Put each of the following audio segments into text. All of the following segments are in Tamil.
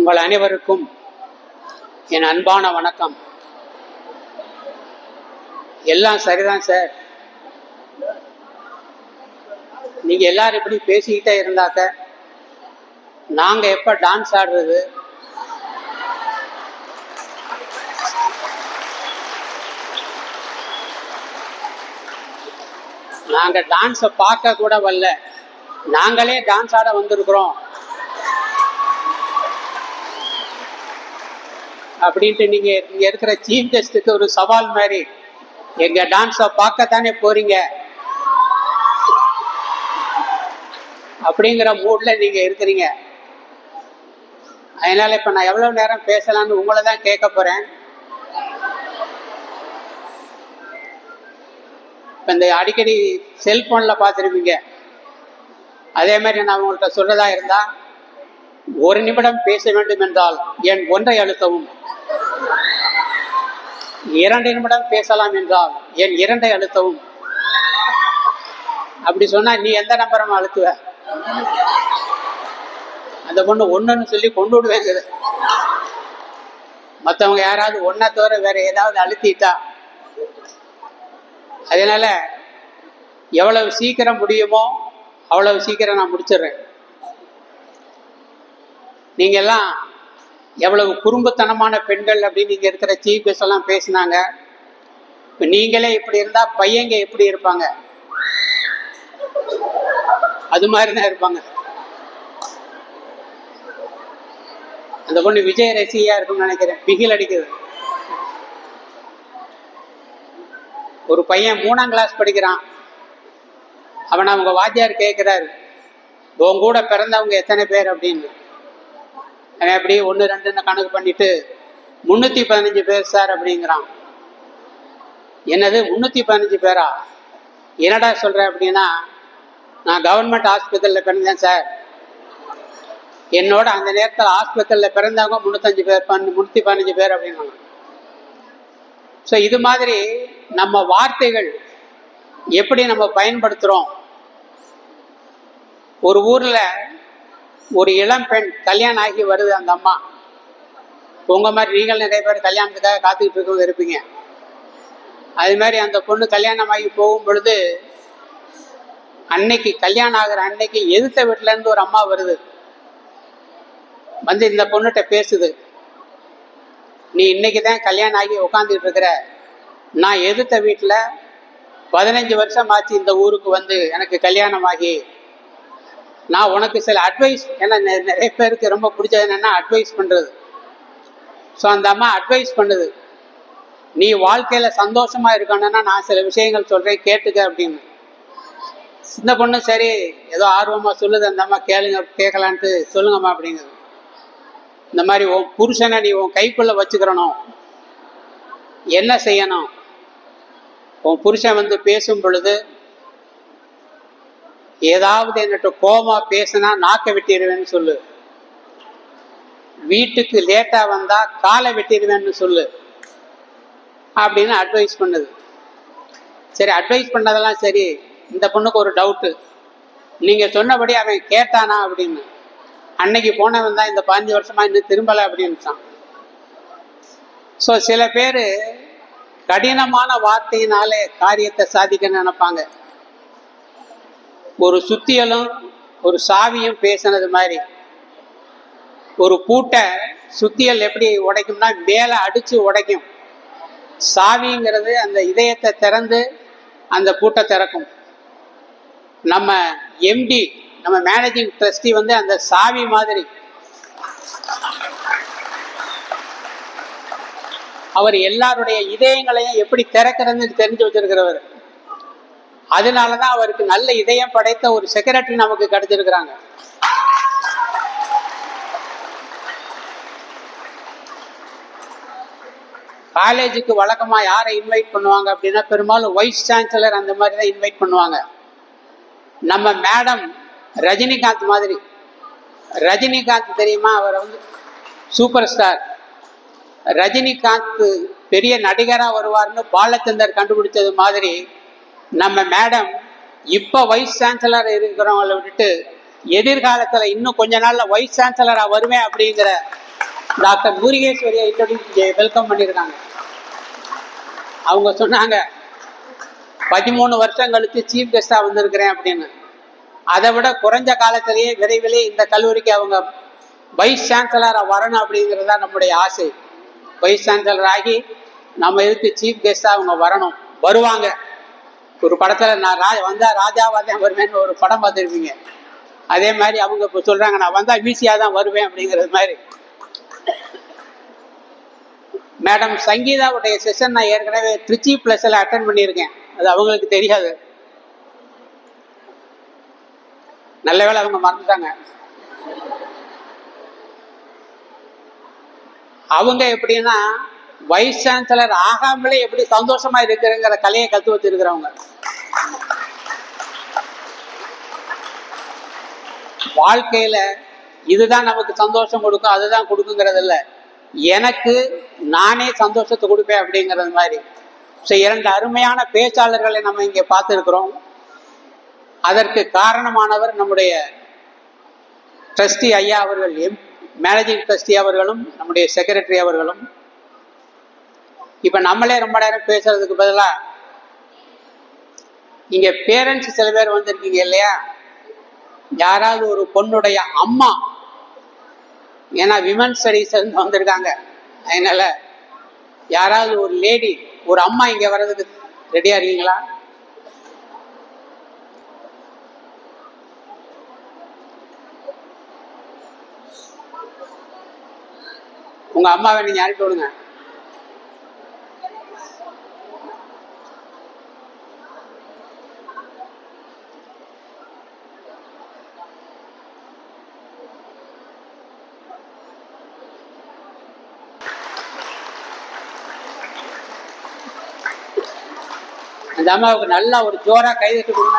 உங்கள் அனைவருக்கும் என் அன்பான வணக்கம். எல்லாம் சரிதான் சார். நீங்க எல்லாரும் இப்படி பேசிக்கிட்டே இருந்தாக்க நாங்க எப்ப டான்ஸ் ஆடுறது? நாங்க டான்ஸை பார்க்க கூட வரல, நாங்களே டான்ஸ் ஆட வந்திருக்கிறோம் அப்படின்ட்டு நீங்க இங்க இருக்கிற சீஃப் கெஸ்டுக்கு ஒரு சவால் மாதிரி, எங்க டான்ஸை பார்க்கத்தானே போறீங்க அப்படிங்கிற மூட்ல நீங்க இருக்கிறீங்க. அதனால இப்ப நான் எவ்வளவு நேரம் பேசலாம்னு உங்களை தான் கேட்க போறேன். இப்ப இந்த அடிக்கடி செல்போன்ல பார்த்துருப்பீங்க. அதே மாதிரி நான் உங்கள்கிட்ட சொல்றதா இருந்தா, ஒரு நிமிடம் பேச வேண்டும் என்றால் என் 1 அழுத்தவும், 2 நிமிடம் பேசலாம் என்றால் என் 2 அழுத்தவும். அப்படி சொன்னா நீ எந்த நம்பரும் அழுத்துவ? அந்த பொண்ணு 1ன்னு சொல்லி கொண்டு விடுவேங்க. மற்றவங்க யாராவது 1 தவிர வேற ஏதாவது அழுத்திட்டா, அதனால எவ்வளவு சீக்கிரம் முடியுமோ அவ்வளவு சீக்கிரம் நான் முடிச்சிடுறேன். நீங்க எல்லாம் எவ்வளவு குறும்புத்தனமான பெண்கள் அப்படின்னு நீங்க இருக்கிற சீஃப் கெஸ்ட் எல்லாம் பேசினாங்க. இப்ப நீங்களே இப்படி இருந்தா பையங்க எப்படி இருப்பாங்க? அது மாதிரிதான் இருப்பாங்க. அந்த பொண்ணு விஜய் ரசிகையா இருக்கும்னு நினைக்கிறேன். பிகில் அடிக்குது. ஒரு பையன் 3ஆம் கிளாஸ் படிக்கிறான். அவன் அவங்க வாத்தியார் கேட்கிறாரு, உன் கூட பிறந்தவங்க எத்தனை பேர் அப்படின்னு. அவன் அப்படி 1 2ன்னு கணக்கு பண்ணிட்டு 315 பேர் சார் அப்படிங்கிறான். என்னது 315 பேரா? என்னடா சொல்ற அப்படின்னா, நான் கவர்மெண்ட் ஹாஸ்பிட்டலில் பிறந்தேன் சார். என்னோட அந்த நேரத்தில் ஹாஸ்பிட்டலில் பிறந்தவங்க 315 பேர் அப்படின்னா. ஸோ இது மாதிரி நம்ம வார்த்தைகள் எப்படி நம்ம பயன்படுத்துகிறோம். ஒரு ஊரில் ஒரு இளம் பெண் கல்யாணம் ஆகி வருது. அந்த அம்மா, உங்கள் மாதிரி நீங்கள் நிறைய பேர் கல்யாணத்துக்காக காத்துக்கிட்டு இருக்கவங்க இருப்பீங்க. அது மாதிரி அந்த பொண்ணு கல்யாணம் ஆகி போகும் பொழுது, அன்னைக்கு கல்யாணம் ஆகிற அன்னைக்கு எதிர்த்த வீட்டிலேருந்து ஒரு அம்மா வருது. வந்து இந்த பொண்ணுகிட்ட பேசுது, நீ இன்னைக்கு தான் கல்யாணம் ஆகி உட்காந்துக்கிட்டு இருக்கிற, நான் எதிர்த்த வீட்டில் 15 வருஷம் ஆச்சு இந்த ஊருக்கு வந்து எனக்கு கல்யாணம் ஆகி. நான் உனக்கு சில அட்வைஸ், ஏன்னா நிறைய பேருக்கு ரொம்ப பிடிச்சது என்னென்னா அட்வைஸ் பண்ணுறது. ஸோ அந்த அம்மா அட்வைஸ் பண்ணுது, நீ வாழ்க்கையில் சந்தோஷமாக இருக்கணும்னா நான் சில விஷயங்கள் சொல்கிறேன் கேட்டுக்க அப்படின்னு. இந்த பொண்ணு சரி ஏதோ ஆர்வமாக சொல்லுது. அந்த அம்மா கேட்கலான்ட்டு சொல்லுங்கம்மா அப்படிங்குது. இந்த மாதிரி உன் புருஷனை நீ உன் கைக்குள்ளே வச்சுக்கிறணும். என்ன செய்யணும்? உன் புருஷன் வந்து பேசும் பொழுது ஏதாவது என்னட்ட கோமா பேசினா நாக்க வெட்டிடுவேன்னு சொல்லு. வீட்டுக்கு லேட்டா வந்தா காலை வெட்டிடுவேன்னு சொல்லு அப்படின்னு அட்வைஸ் பண்ணுது. சரி, அட்வைஸ் பண்ணதெல்லாம் சரி. இந்த பொண்ணுக்கு ஒரு டவுட்டு, நீங்க சொன்னபடி அவன் கேட்டானா அப்படின்னு. அன்னைக்கு போனவன் தான் இந்த 15 வருஷமா இன்னும் திரும்பலை அப்படின்னுச்சான். ஸோ சில பேர் கடினமான வார்த்தையினாலே காரியத்தை சாதிக்க நினைப்பாங்க. ஒரு சுத்தியலும் ஒரு சாவியும் பேசினது மாதிரி. ஒரு பூட்டை சுத்தியல் எப்படி உடைக்கும்னா மேலே அடிச்சு உடைக்கும். சாவிங்கிறது அந்த இதயத்தை திறந்து அந்த பூட்டை திறக்கும். நம்ம எம்டி, நம்ம மேனேஜிங் ட்ரஸ்டி வந்து அந்த சாவி மாதிரி. அவர் எல்லாருடைய இதயங்களையும் எப்படி திறக்கிறதுன்னு தெரிஞ்சு வச்சிருக்கிறவர். அதனாலதான் அவருக்கு நல்ல இதயம் படைத்த ஒரு செக்ரட்டரி நமக்கு கிடைச்சிருக்கிறாங்க. காலேஜுக்கு வழக்கமா யாரை இன்வைட் பண்ணுவாங்க அப்படின்னா, பெரும்பாலும் வைஸ் சான்சலர் அந்த மாதிரி தான் இன்வைட் பண்ணுவாங்க. நம்ம மேடம் ரஜினிகாந்த் மாதிரி. ரஜினிகாந்த் தெரியுமா? அவர் வந்து சூப்பர் ஸ்டார். ரஜினிகாந்த் பெரிய நடிகராக வருவார்னு பாலச்சந்தர் கண்டுபிடிச்சது மாதிரி, நம்ம மேடம் இப்போ வைஸ் சான்சலர் இருக்கிறவங்களை விட்டுட்டு எதிர்காலத்தில் இன்னும் கொஞ்ச நாள்ல வைஸ் சான்சலராக வருவேன் அப்படிங்கிற டாக்டர் முருகேஸ்வரியை இன்ட்ரோடியூஸ் வெல்கம் பண்ணியிருக்காங்க. அவங்க சொன்னாங்க 13 வருஷம் கழித்து சீஃப் கெஸ்டாக வந்திருக்கிறேன் அப்படின்னு. அதை விட குறைஞ்ச காலத்திலேயே விரைவிலே இந்த கல்லூரிக்கு அவங்க வைஸ் சான்சலராக வரணும் அப்படிங்கிறது தான் நம்முடைய ஆசை. வைஸ் சான்சலர் ஆகி நம்ம இதுக்கு சீஃப் கெஸ்டாக அவங்க வரணும், வருவாங்க. ஒரு படத்தில் நான் வந்தால் ராஜாவாக தான் வருவேன்னு ஒரு படம் பார்த்துருப்பீங்க. அதே மாதிரி அவங்க இப்போ சொல்கிறாங்க நான் வந்தால் வீசியாக தான் வருவேன் அப்படிங்கிறது மாதிரி. மேடம் சங்கீதாவுடைய செஷன் நான் ஏற்கனவே திருச்சி ப்ளஸில் அட்டன் பண்ணியிருக்கேன். அது அவங்களுக்கு தெரியாது. நல்ல வேளை அவங்க மறந்துட்டாங்க. அவங்க எப்படின்னா வைஸ் சான்சலர் ஆகாமலே எப்படி சந்தோஷமா இருக்கிறங்கிற கலையை கற்று வச்சிருக்கிறவங்க. வாழ்க்கையில இதுதான் நமக்கு சந்தோஷம் கொடுக்கும், அதுதான் கொடுக்குங்கிறது இல்லை, எனக்கு நானே சந்தோஷத்தை கொடுப்பேன் அப்படிங்கிறது மாதிரி. ஸோ 2 அருமையான பேச்சாளர்களை நம்ம இங்கே பார்த்துருக்கிறோம். அதற்கு காரணமானவர் நம்முடைய ட்ரஸ்டி ஐயா அவர்கள், மேனேஜிங் ட்ரஸ்டி அவர்களும் நம்முடைய செக்ரட்டரி அவர்களும். இப்போ நம்மளே ரொம்ப நேரம் பேசுறதுக்கு பதிலாக இங்கே பேரண்ட்ஸ் சில பேர் வந்திருக்கீங்க இல்லையா, யாராவது ஒரு பொண்ணுடைய அம்மா, ஏன்னா விமன் ஸ்டடீஸ் வந்திருக்காங்க, அதனால யாராவது ஒரு லேடி ஒரு அம்மா இங்கே வர்றதுக்கு ரெடியா இருக்கீங்களா? உங்க அம்மாவை நீங்க அனுப்பி விடுங்க. அந்த அம்மாவுக்கு நல்லா ஒரு ஜோரா கைதட்டு கொடுங்க.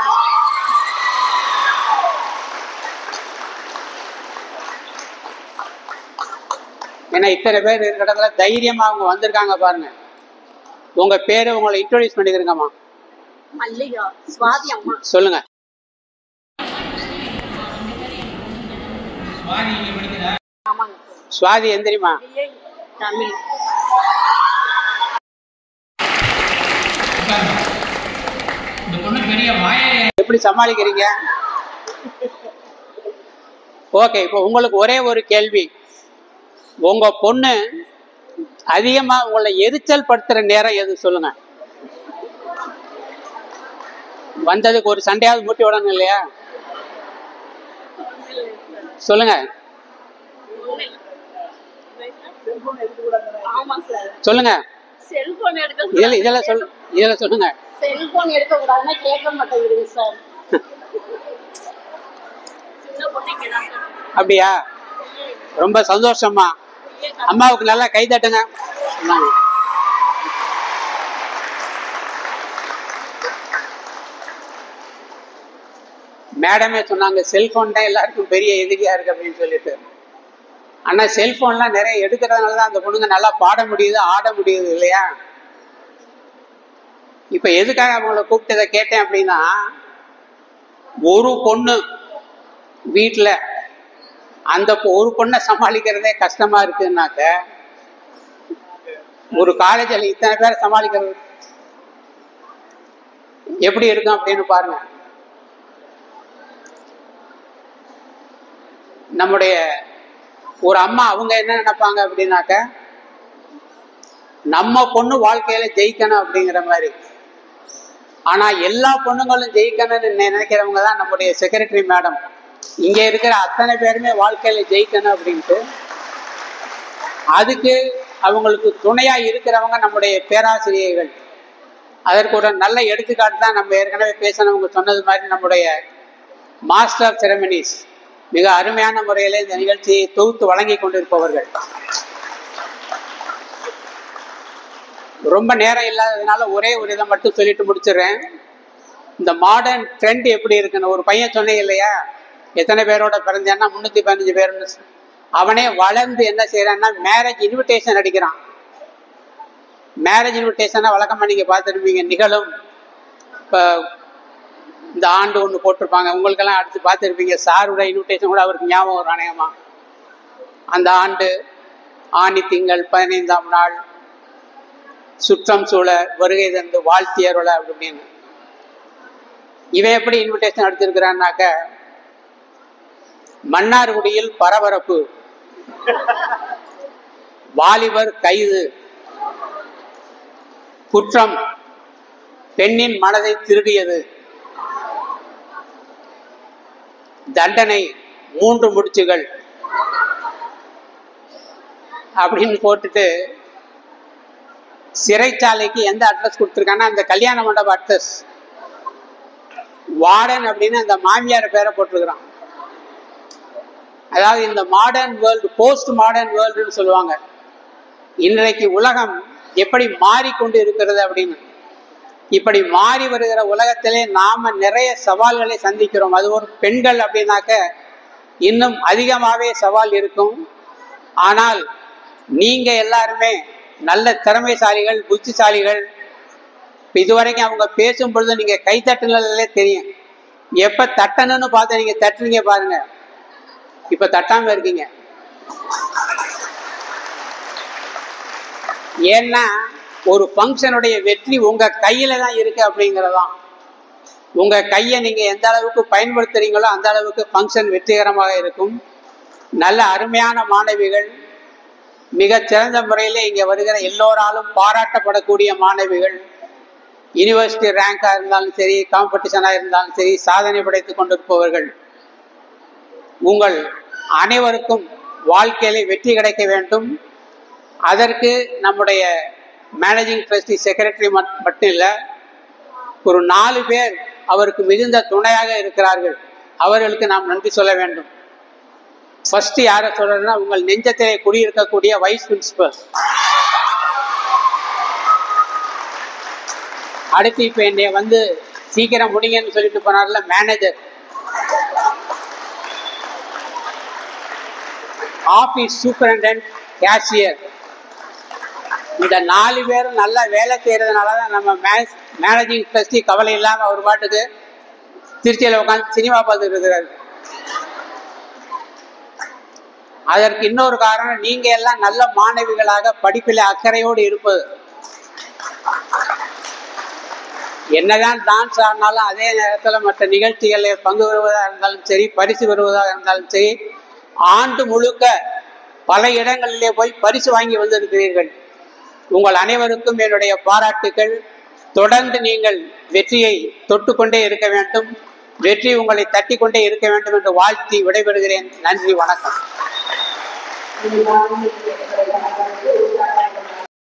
ஏன்னா இத்தனை பேர் இருக்கிற இடத்துல தைரியமா அவங்க வந்திருக்காங்க பாருங்க. உங்க பேரு உங்களை இன்ட்ரோடியூஸ் பண்ணிக்கிறீங்கம்மா. மல்லிகா. சுவாதி அம்மா. சொல்லுங்க. சுவாதி எந்திரிமா. தமிழ். எப்படி சமாளிக்கிறீங்க? ஓகே, இப்போ உங்களுக்கு ஒரே ஒரு கேள்வி. உங்க பொண்ணு அதிகமா உங்களை எரிச்சல் படுத்துற நேரம் எது சொல்லுங்க. வந்ததுக்கு ஒரு சண்டையாவது மூட்டி விடணும் இல்லையா? சொல்லுங்க சொல்லுங்க. இதுல சொல்லுங்க. செல்போன் எடுக்க கூடாதுன்னா கேட்க மாட்டேங்குது சார். அப்படியா? ரொம்ப சந்தோஷமா. அம்மாவுக்கு நல்லா கை தட்டுங்க. மேடமே சொன்னாங்க செல்போன் தான் எல்லாருக்கும் பெரிய எதிரியா இருக்கு அப்படின்னு சொல்லிட்டு. ஆனா செல்போன்லாம் நிறைய எடுக்கிறதுனால தான் அந்த பொண்ணுங்க நல்லா பாட முடியுது, ஆட முடியுது இல்லையா? இப்ப எதுக்காக அவங்கள கூப்பிட்டு கேட்டேன் அப்படின்னா, ஒரு பொண்ணு வீட்டுல அந்த ஒரு பொண்ணை சமாளிக்கிறதே கஷ்டமா இருக்குன்னாக்க, ஒரு காலேஜில் இத்தனை பேரை சமாளிக்கிறது எப்படி இருக்கும் அப்படின்னு பாருங்க. நம்முடைய ஒரு அம்மா அவங்க என்ன நினைப்பாங்க அப்படின்னாக்க, நம்ம பொண்ணு வாழ்க்கையில ஜெயிக்கணும் அப்படிங்கிற மாதிரி. ஆனா எல்லா பொண்ணுங்களும் ஜெயிக்கணும்னு நினைக்கிறவங்க தான் நம்முடைய செக்ரட்டரி மேடம். இங்க இருக்கிற அத்தனை பேருமே வாழ்க்கையில ஜெயிக்கணும் அப்படின்ட்டு, அதுக்கு அவங்களுக்கு துணையா இருக்கிறவங்க நம்முடைய பேராசிரியர்கள். அதற்கு ஒரு நல்ல எடுத்துக்காட்டு தான் நம்ம ஏற்கனவே பேசினவங்க சொன்னது மாதிரி நம்முடைய மாஸ்டர் ஆஃப் செரமனிஸ் மிக அருமையான முறையில இந்த நிகழ்ச்சியை தொகுத்து வழங்கி கொண்டிருப்பவர்கள். ரொம்ப நேரம் இல்லாததுனால ஒரே ஒரு இதை மட்டும் சொல்லிட்டு முடிச்சிடுறேன். இந்த மாடர்ன் ட்ரெண்ட் எப்படி இருக்குன்னு ஒரு பையன் சொன்னே இல்லையா, எத்தனை பேரோட பிறந்தேன்னா 315 பேருன்னு. அவனே வளர்ந்து என்ன செய்யறான்னா மேரேஜ் இன்விடேஷன் அடிக்கிறான். மேரேஜ் இன்விடேஷனை வழக்கமாக நீங்க பார்த்துருப்பீங்க, நிகழும் இப்போ இந்த ஆண்டு ஒன்று போட்டிருப்பாங்க, உங்களுக்கெல்லாம் அடுத்து பார்த்துருப்பீங்க. சாரோட இன்விடேஷன் கூட அவருக்கு ஞாபகம் ஒரு அநேகமா அந்த ஆண்டு ஆனி திங்கள் 15ஆம் நாள் சுற்றம் சூழ வருகை தந்து வாழ்த்தியருள அப்படின்னு. இவன் எப்படி இன்விடேஷன் எடுத்திருக்கிறான்னாக்க, மன்னார்குடியில் பரபரப்பு, வாலிபர் கைது, குற்றம் பெண்ணின் மனதை திருடியது, தண்டனை 3 முடிச்சுகள் அப்படின்னு போட்டுட்டு சிறைச்சாலைக்கு எந்த அட்ரஸ் கொடுத்துருக்காங்கன்னா அந்த கல்யாண மண்டப அட்ரஸ், வார்டன் அப்படின்னு அந்த மாமியார் பேரை போட்டிருக்கிறான். அதாவது இந்த மாடர்ன் வேர்ல்டு, போஸ்ட் மாடர்ன் வேர்ல்டுன்னு சொல்லுவாங்க. இன்றைக்கு உலகம் எப்படி மாறிக்கொண்டு இருக்கிறது அப்படின்னு. இப்படி மாறி வருகிற உலகத்திலே நாம நிறைய சவால்களை சந்திக்கிறோம். அது ஒரு பெண்கள் அப்படின்னாக்க இன்னும் அதிகமாகவே சவால் இருக்கும். ஆனால் நீங்க எல்லாருமே நல்ல திறமைசாலிகள், புத்திசாலிகள். இதுவரைக்கும் அவங்க பேசும் பொழுது நீங்க கைத்தட்டுனாலே தெரியும். எப்ப தட்டணும்னு பார்த்து நீங்க தட்டுறீங்க பாருங்க, இப்ப தட்டாம இருக்கீங்க. ஏன்னா ஒரு ஃபங்க்ஷனுடைய வெற்றி உங்க கையில தான் இருக்கு அப்படிங்கிறதான். உங்க கையை நீங்க எந்த அளவுக்கு பயன்படுத்துறீங்களோ அந்த அளவுக்கு ஃபங்க்ஷன் வெற்றிகரமாக இருக்கும். நல்ல அருமையான மாணவிகள், மிக சிறந்த முறையில் இங்கே வருகிற எல்லோராலும் பாராட்டப்படக்கூடிய மாணவிகள், யூனிவர்சிட்டி ரேங்காக இருந்தாலும் சரி, காம்படிஷனாக இருந்தாலும் சரி, சாதனை படைத்து கொண்டிருப்பவர்கள். உங்கள் அனைவருக்கும் வாழ்க்கையில வெற்றி கிடைக்க வேண்டும். அதற்கு நம்முடைய மேனேஜிங் ட்ரஸ்டி செக்ரட்டரி மட்டும் இல்லை, ஒரு 4 பேர் அவருக்கு மிகுந்த துணையாக இருக்கிறார்கள். அவர்களுக்கு நாம் நன்றி சொல்ல வேண்டும். ஃபர்ஸ்ட் யாரை சொல்றதுன்னா, உங்கள் நெஞ்சத்திலே குடியிருக்கக்கூடிய வைஸ் பிரின்சிபல். அடுத்து இப்ப என்னை வந்து சீக்கிரம் முடிங்கன்னு சொல்லிட்டு போனார்ல மேனேஜர், ஆபீஸ் சூப்பரண்டன்ட், கேஷியர். இந்த 4 பேரும் நல்லா வேலை செய்யறதுனாலதான் நம்ம மேனேஜிங் ட்ரஸ்டி கவலை இல்லாம ஒரு பாட்டுக்கு திருச்சியில உட்காந்து சினிமா பார்த்துட்டு இருக்கிறாரு. அதற்கு இன்னொரு காரணம், நீங்க எல்லாம் நல்ல மாணவிகளாக படிப்பில் அக்கறையோடு இருப்பது. என்னதான் டான்ஸ் ஆடினாலும் அதே நேரத்தில் மற்ற நிகழ்ச்சிகளில் பங்கு பெறுவதாக இருந்தாலும் சரி, பரிசு பெறுவதாக இருந்தாலும் சரி, ஆண்டு முழுக்க பல இடங்களிலே போய் பரிசு வாங்கி வந்திருக்கிறீர்கள். உங்கள் அனைவருக்கும் என்னுடைய பாராட்டுக்கள். தொடர்ந்து நீங்கள் வெற்றியை தொட்டுக்கொண்டே இருக்க வேண்டும், வெற்றி உங்களை தட்டி கொண்டே இருக்க வேண்டும் என்று வாழ்த்தி விடைபெறுகிறேன். நன்றி, வணக்கம்.